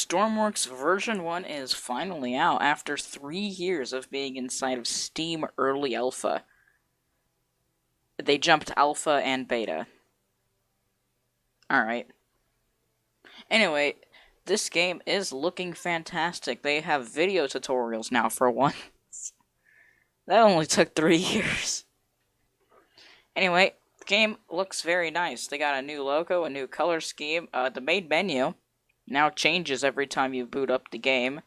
STORMWORKS version 1 is finally out after 3 years of being inside of Steam Early Alpha. They jumped Alpha and Beta. Alright. Anyway, this game is looking fantastic. They have video tutorials now for once. That only took 3 years. Anyway, the game looks very nice. They got a new logo, a new color scheme. The main menu now changes every time you boot up the game.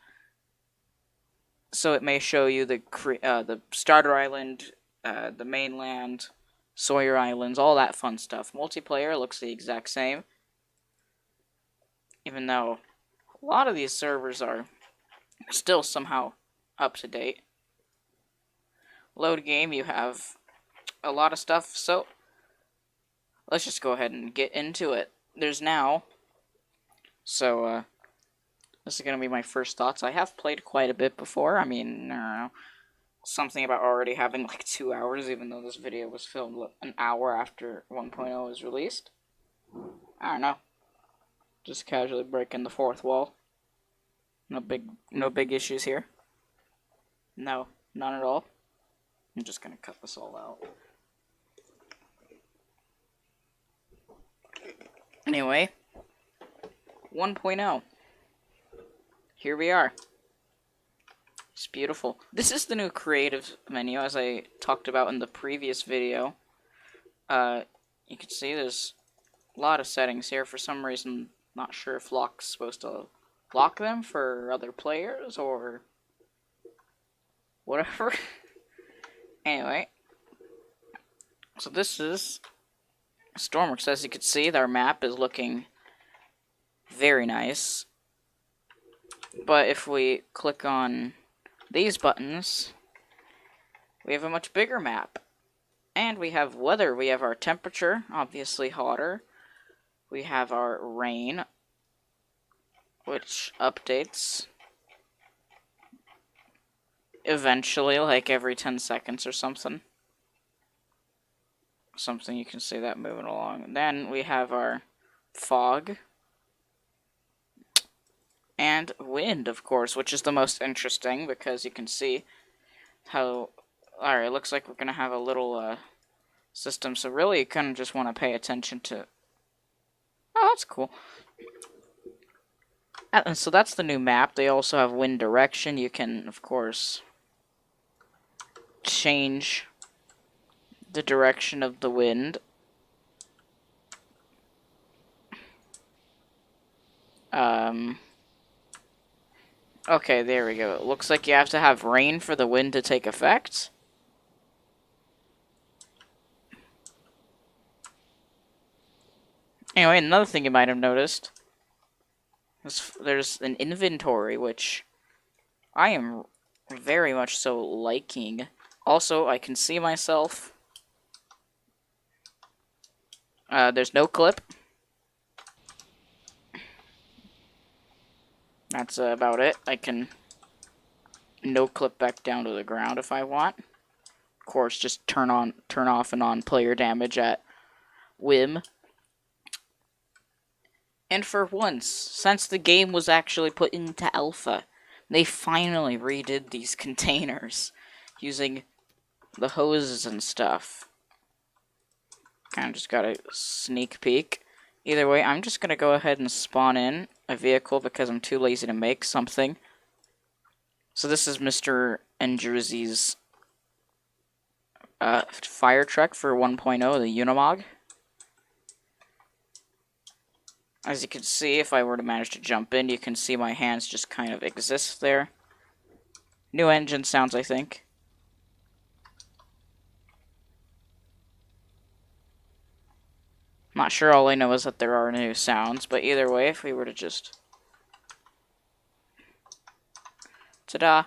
So it may show you the starter island, the mainland, Sawyer Islands, all that fun stuff. Multiplayer looks the exact same. Even though a lot of these servers are still somehow up to date. Load game, you have a lot of stuff, so let's just go ahead and get into it. There's now, so this is going to be my first thoughts. I have played quite a bit before. I mean, I don't know, something about already having like 2 hours, even though this video was filmed an hour after 1.0 was released. I don't know. Just casually breaking the fourth wall. No big issues here. No, none at all. I'm just gonna cut this all out. Anyway, 1.0. Here we are. It's beautiful. This is the new creative menu, as I talked about in the previous video. You can see there's a lot of settings here. For some reason, not sure if lock's supposed to lock them for other players or whatever. Anyway, so this is STORMWORKS. As you can see, our map is looking very nice. But if we click on these buttons, we have a much bigger map. And we have weather. We have our temperature, obviously hotter. We have our rain, which updates eventually, like every 10 seconds or something. You can see that moving along. And then we have our fog. And wind, of course, which is the most interesting, because you can see how... Alright, it looks like we're going to have a little system, so really you kind of just want to pay attention to... Oh, that's cool. And so that's the new map. They also have wind direction. You can, of course, change the direction of the wind. Okay, there we go. It looks like you have to have rain for the wind to take effect. Anyway, another thing you might have noticed is there's an inventory, which I am very much so liking. Also, I can see myself. There's no clip. That's about it. I can no clip back down to the ground if I want. Of course, just turn off and on player damage at whim. And for once, since the game was actually put into alpha, they finally redid these containers using the hoses and stuff. Kind of just got a sneak peek. Either way, I'm just going to go ahead and spawn in a vehicle because I'm too lazy to make something. So this is Mr. Endruzzi's fire truck for 1.0, the Unimog. As you can see, if I were to manage to jump in, you can see my hands just kind of exist there. New engine sounds, I think. Not sure, all I know is that there are new sounds, but either way, if we were to just... Ta-da!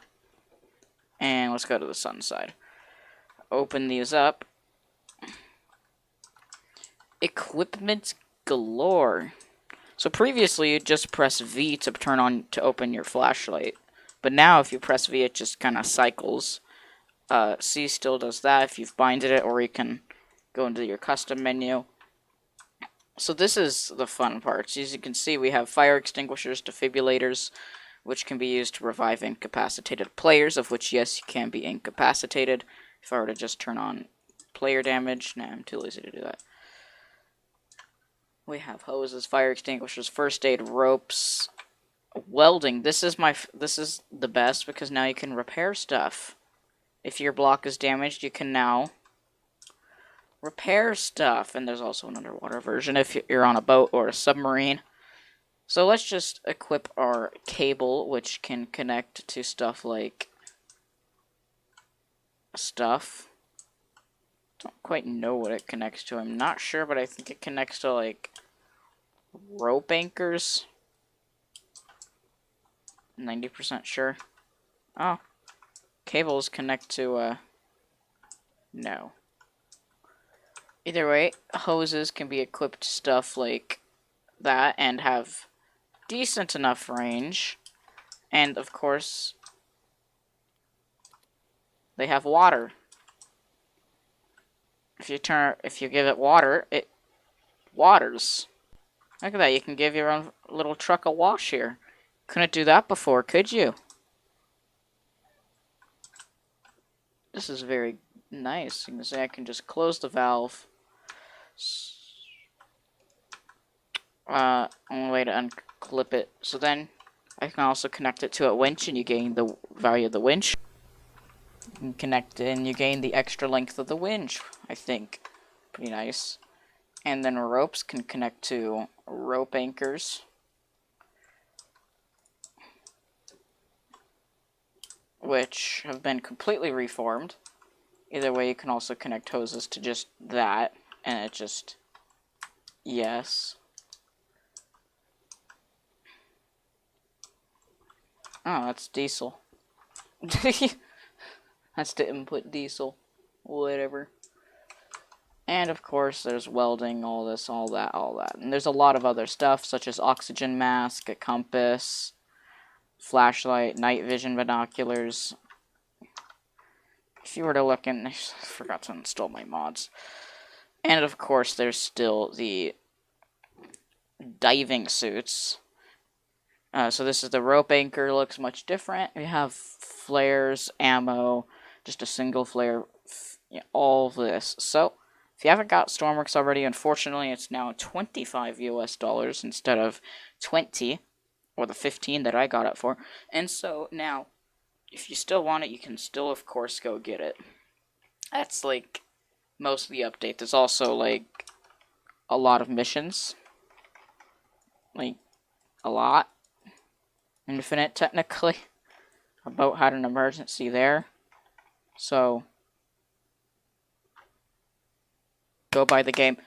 And let's go to the sun side. Open these up. Equipment galore. So previously, you'd just press V to open your flashlight. But now, if you press V, it just kind of cycles. C still does that if you've binded it, or you can go into your custom menu. So this is the fun parts. As you can see, we have fire extinguishers, defibrillators, which can be used to revive incapacitated players, of which, yes, you can be incapacitated. If I were to just turn on player damage, nah, I'm too lazy to do that. We have hoses, fire extinguishers, first aid, ropes, welding. This is the best because now you can repair stuff. If your block is damaged, you can now repair stuff. And there's also an underwater version if you're on a boat or a submarine. So let's just equip our cable, which can connect to stuff like stuff. Don't quite know what it connects to. I'm not sure, but I think it connects to like rope anchors. 90% sure. Oh. Cables connect to, no. Either way, hoses can be equipped to stuff like that and have decent enough range. And, of course, they have water. If you give it water, it waters. Look at that, you can give your own little truck a wash here. Couldn't do that before, could you? This is very nice. You can see I can just close the valve. Only way to unclip it. So then I can also connect it to a winch and you gain the value of the winch. You can connect it and you gain the extra length of the winch, I think. Pretty nice. And then ropes can connect to rope anchors, which have been completely reformed. Either way, you can also connect hoses to just that, and it just, yes. Oh, that's diesel. That's to input diesel. Whatever. And of course, there's welding, all this, all that, all that. And there's a lot of other stuff, such as oxygen mask, a compass, flashlight, night vision binoculars. If you were to look in, I forgot to install my mods. And of course, there's still the diving suits. So this is the rope anchor, looks much different. We have flares, ammo, just a single flare, all of this. So, if you haven't got STORMWORKS already, unfortunately, it's now $25 US instead of 20, or the 15 that I got it for. And so, now, if you still want it, you can still, of course, go get it. That's, like, most of the update. There's also, like, a lot of missions. Like, a lot. Infinite, technically. A boat had an emergency there. So, go buy the game.